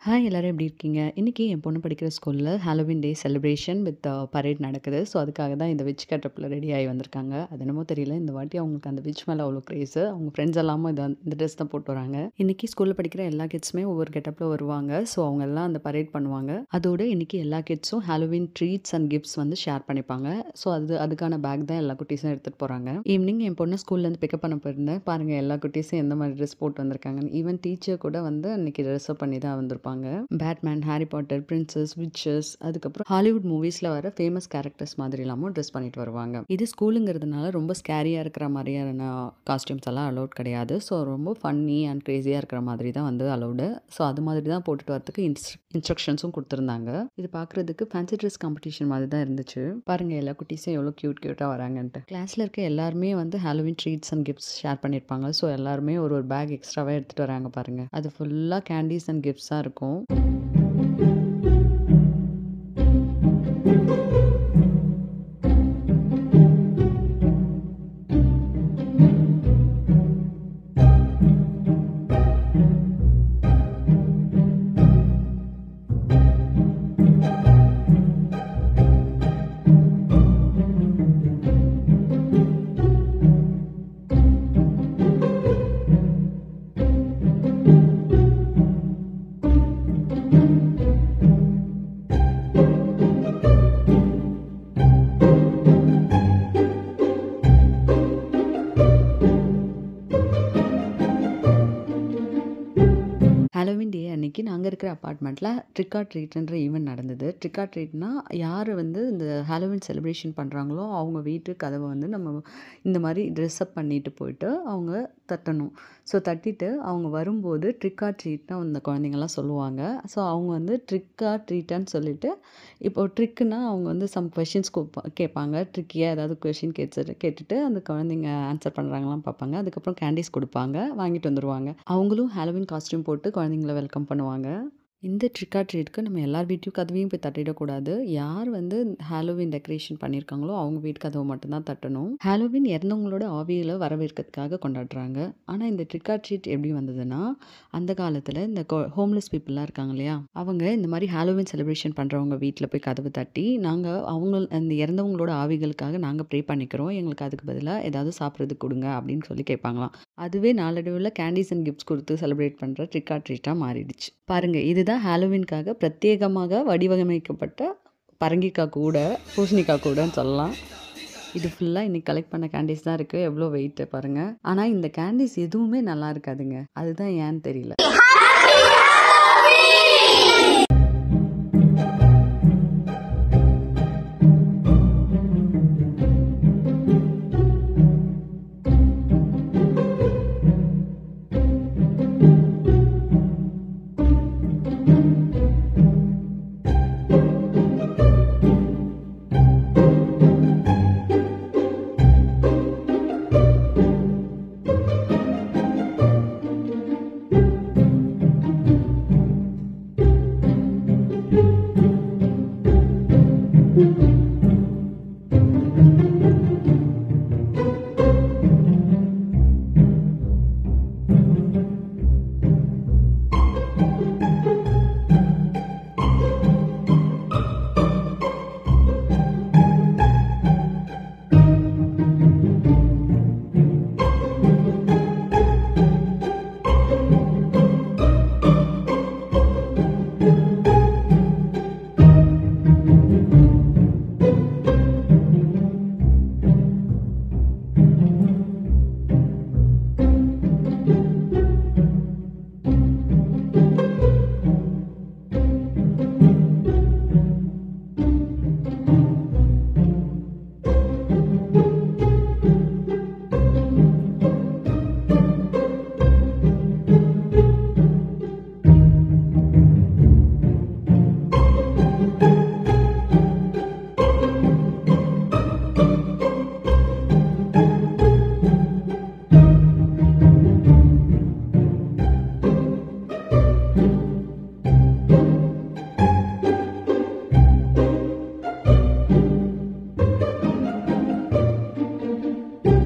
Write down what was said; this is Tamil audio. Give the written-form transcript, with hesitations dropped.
ஹாய் எல்லாரும் எப்படி இருக்கீங்க? இன்னைக்கு என் பொண்ணு படிக்கிற ஸ்கூல்ல Halloween day celebration with parade நடக்குது. ஸோ, அதுக்காக தான் இந்த விட்ச் கெட்டப்ல ரெடி ஆகி வந்திருக்காங்க. அது என்னமோ தெரியல. இந்த வாட்டி அவங்களுக்கு அந்த விட்ச் மேல அவ்வளோ கிரேஸு. அவங்க ஃப்ரெண்ட்ஸ் எல்லாமும் இந்த ட்ரெஸ் தான் போட்டு வராங்க. இன்னைக்கு ஸ்கூல்ல படிக்கிற எல்லா கிட்ஸுமே ஒவ்வொரு கெட்டப்ல வருவாங்க. ஸோ, அவங்க எல்லாம் அந்த பரேட் பண்ணுவாங்க. அதோட இன்னைக்கு எல்லா கிட்ஸும் ஹாலோவீன் ட்ரீட்ஸ் அண்ட் கிஃப்ட்ஸ் வந்து ஷேர் பண்ணிப்பாங்க. ஸோ, அதுக்கான பேக் தான் எல்லா குட்டீஸும் எடுத்துட்டு போறாங்க. ஈவினிங் என் பொண்ணு ஸ்கூல்லேருந்து பிக்கப் பண்ண போயிருந்தேன். பாருங்க எல்லா குட்டீஸும் எந்த மாதிரி ட்ரெஸ் போட்டு வந்திருக்காங்கன்னு. ஈவன் டீச்சர் கூட வந்து அன்னைக்கு ட்ரெஸ்அப் பண்ணி தான் வந்திருப்பாங்க. பேட்மேன், ஹாரி பாட்டர், பிரின்சஸ், விட்சஸ், அதுக்கப்புறம் ஹாலிவுட் மூவிஸ்ல வர ஃபேமஸ் கேரக்டர்ஸ் மாதிரி எல்லாமும் ட்ரெஸ் பண்ணிட்டு வருவாங்க. இது ஸ்கூலுங்கிறதுனால ரொம்ப ஸ்கேரியா இருக்கிற மாதிரியான காஸ்டியூம்ஸ் எல்லாம் அலௌட் கிடையாது. ஸோ, ரொம்ப ஃபன்னி அண்ட் கிரேசியா இருக்கிற மாதிரி தான் வந்து அலௌடு. ஸோ, அது மாதிரி தான் போட்டுட்டு வரதுக்கு இன்ஸ்ட்ரக்ஷன்ஸும் கொடுத்துருந்தாங்க. இது பார்க்குறதுக்கு ஃபேன்சி ட்ரெஸ் காம்படிஷன் மாதிரி தான் இருந்துச்சு. பாருங்க எல்லா குட்டீஸும் எவ்வளோ க்யூட்டாக வராங்கன்ட்டு. கிளாஸில் இருக்க எல்லாருமே வந்து Halloween treats and gifts share பண்ணியிருப்பாங்க. ஸோ, எல்லாருமே ஒரு பேக் எக்ஸ்ட்ராவாக எடுத்துகிட்டு வராங்க பாருங்க. அது ஃபுல்லாக கேண்டீஸ் அண்ட் கிஃப்ட்ஸாக இருக்கும். ஹாலோவீன் டே அன்னைக்கு நாங்கள் இருக்கிற அப்பார்ட்மெண்ட்டில் ட்ரிக் ஆர் ட்ரீட்ன்ற ஈவெண்ட் நடந்தது. ட்ரிக் ஆர் ட்ரீட்னா யார் வந்து இந்த ஹாலோவீன் செலிப்ரேஷன் பண்ணுறாங்களோ அவங்க வீட்டு கதவை வந்து நம்ம இந்த மாதிரி ட்ரெஸ்அப் பண்ணிட்டு போயிட்டு அவங்க தட்டணும். ஸோ, தட்டிட்டு அவங்க வரும்போது ட்ரிக் ஆர் ட்ரீட்னா அந்த குழந்தைங்கலாம் சொல்லுவாங்க. ஸோ, அவங்க வந்து ட்ரிக் ஆர் ட்ரீட்டான்னு சொல்லிட்டு இப்போ ட்ரிக்குன்னா அவங்க வந்து சம் கொஷின்ஸ் கேட்பாங்க. ட்ரிக்கியாக ஏதாவது கொஷின் கேட்டுட்டு அந்த குழந்தைங்க ஆன்சர் பண்ணுறாங்களான்னு பார்ப்பாங்க. அதுக்கப்புறம் கேண்டீஸ் கொடுப்பாங்க, வாங்கிட்டு வந்துடுவாங்க. அவங்களும் ஹாலோவீன் காஸ்டியூம் போட்டு குழந்தைங்கள வெல்கம் பண்ணுவாங்க. இந்த ட்ரிக் ஆர் ட்ரீட்க்கு நம்ம எல்லார் வீட்டையும் கதவையும் போய் தட்டிடக்கூடாது. யார் வந்து ஹாலோவீன் டெக்கரேஷன் பண்ணியிருக்காங்களோ அவங்க வீட்டு கதவை மட்டும்தான் தட்டணும். ஹாலோவீன் இறந்தவங்களோட ஆவியில் வரவேற்கிறதுக்காக கொண்டாடுறாங்க. ஆனால் இந்த ட்ரிக் ஆர் ட்ரீட் எப்படி வந்ததுன்னா, அந்த காலத்தில் இந்த ஹோம்லெஸ் பீப்புளெலாம் இருக்காங்க இல்லையா, அவங்க இந்த மாதிரி ஹாலோவீன் செலிப்ரேஷன் பண்ணுறவங்க வீட்டில் போய் கதவு தட்டி நாங்கள் அந்த இறந்தவங்களோட ஆவிகளுக்காக நாங்கள் ப்ரே பண்ணிக்கிறோம், எங்களுக்கு அதுக்கு பதிலாக ஏதாவது சாப்பிட்றதுக்கு கொடுங்க அப்படின்னு சொல்லி கேட்பாங்களாம். அதுவே நாளடைவில் கேண்டீஸ் அண்ட் கிஃப்ட்ஸ் கொடுத்து செலிப்ரேட் பண்ணுற ட்ரிக் ஆர் ட்ரீட்டாக மாறிடுச்சு. பாருங்கள், இதுதான் ஹாலோவீனுக்காக பிரத்யேகமாக வடிவமைக்கப்பட்ட பரங்கிக்காய் கூட, பூசணிக்காய் கூடன்னு சொல்லலாம். இது ஃபுல்லாக இன்னைக்கு கலெக்ட் பண்ண கேண்டீஸ் தான் இருக்குது. எவ்வளோ வெயிட்டு பாருங்கள். ஆனால் இந்த கேண்டீஸ் எதுவுமே நல்லா இருக்காதுங்க. அதுதான் ஏன்னு தெரியல.